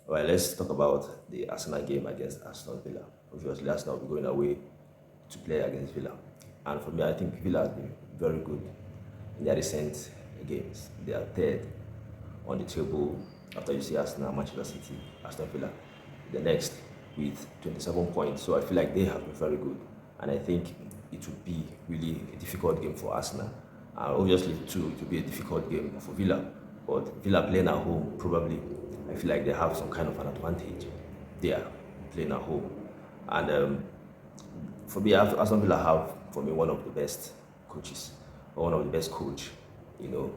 All right, let's talk about the Arsenal game against Aston Villa. Obviously, Arsenal will be going away to play against Villa. And for me, I think Villa has been very good in their recent games. They are third on the table after you see Arsenal, Manchester City, Aston Villa. The next with 27 points. So I feel like they have been very good. And I think it would be really a difficult game for Arsenal. And obviously, too, it would be a difficult game for Villa. But Villa playing at home, probably, I feel like they have some kind of an advantage. They are playing at home. And for me, Aston Villa have, for me, one of the best coaches, or one of the best coach, you know,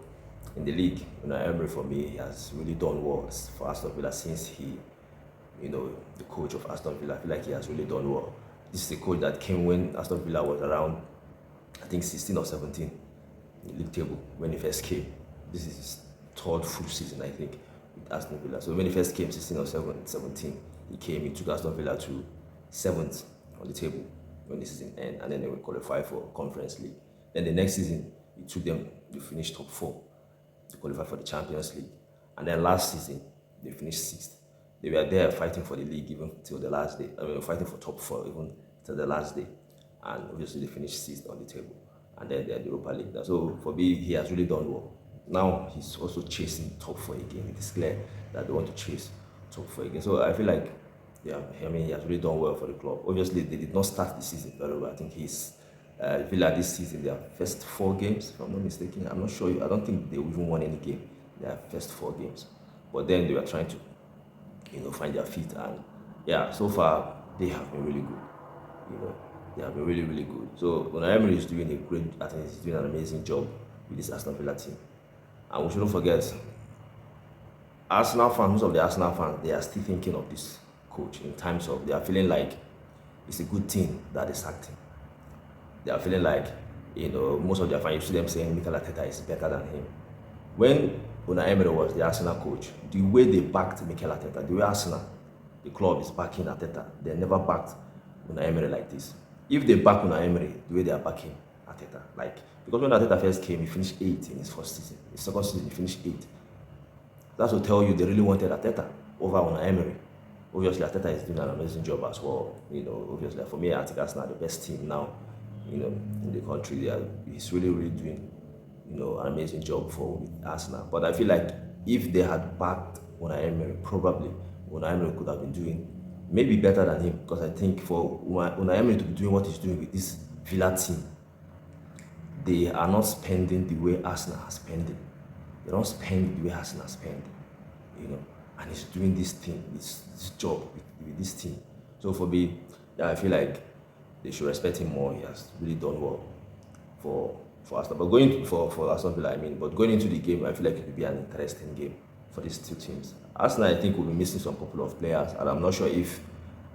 in the league. Emery, for me, he has really done well for Aston Villa since he, the coach of Aston Villa. I feel like he has really done well. This is a coach that came when Aston Villa was around, I think, 16 or 17 in the league table when he first came. This is his third full season, I think, with Aston Villa. So when he first came, 16 or 17, he came, he took Aston Villa to 7th on the table when the season ended, and then they were qualified for Conference League. Then the next season, he took them to finish top 4 to qualify for the Champions League. And then last season, they finished 6th. They were there fighting for the league even till the last day. I mean, fighting for top 4 even till the last day. And obviously, they finished 6th on the table. And then they're the Europa League. So for me, he has really done well. Now he's also chasing top 4 again. It is clear that they want to chase top 4 again. So I feel like, yeah, I mean, he has really done well for the club. Obviously, they did not start the season very well. I think he's Villa this season, their first 4 games, if I'm not mistaken. I'm not sure. I don't think they even won any game. Their first 4 games, but then they were trying to, find their feet. And yeah, so far they have been really good. They have been really, really good. So Emery is doing a great. I think he's doing an amazing job with this Aston Villa team. And we shouldn't forget, Arsenal fans, most of the Arsenal fans, they are still thinking of this coach in terms of they are feeling like it's a good thing that they sacked him. They are feeling like, most of their fans, you see them saying Mikel Arteta is better than him. When Unai Emery was the Arsenal coach, the way they backed Mikel Arteta, the way Arsenal, the club is backing Arteta, they never backed Unai Emery like this. If they back Unai Emery the way they are backing Arteta, like, because when Arteta first came, he finished 8th in his first season. His second season, he finished 8th. That's to tell you they really wanted Arteta over Unai Emery. Obviously, Arteta is doing an amazing job as well. Obviously, for me, I think Arsenal are the best team now, in the country. He's really, really doing, an amazing job for Arsenal. But I feel like if they had backed Unai Emery, probably Unai Emery could have been doing maybe better than him. Because I think for Unai Emery to be doing what he's doing with this Villa team, they are not spending the way Arsenal are spending. They don't spend the way Arsenal spend, and he's doing this thing, this job with this team. So for me, yeah, I feel like they should respect him more. He has really done well for Aston. But for Aston Villa, but going into the game, I feel like it will be an interesting game for these two teams. Arsenal, I think, will be missing some couple of players, and I'm not sure if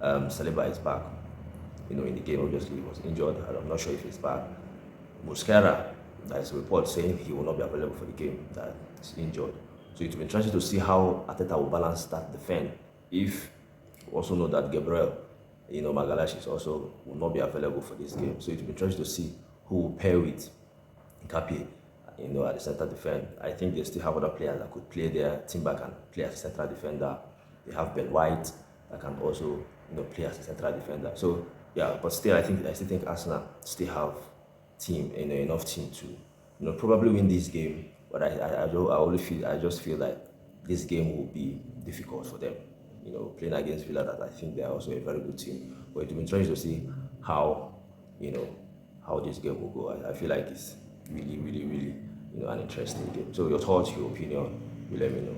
Saliba is back. In the game, obviously he was injured, and I'm not sure if he's back. Mosquera, there is a report saying he will not be available for the game, that he's injured. So it will be interesting to see how Arteta will balance that defense. If we also know that Gabriel, Magalash is also will not be available for this game. So it will be interesting to see who will pair with Nkapie, at the center defense. I think they still have other players that could play there. Timber can play as a central defender. They have Ben White that can also, play as a central defender. So yeah, but still, I still think Arsenal still have enough team to, probably win this game. But I just feel like this game will be difficult for them. Playing against Villa, that I think they are also a very good team. But it will be interesting to see how, how this game will go. I feel like it's really, really, really, an interesting game. So your thoughts, your opinion, you let me know.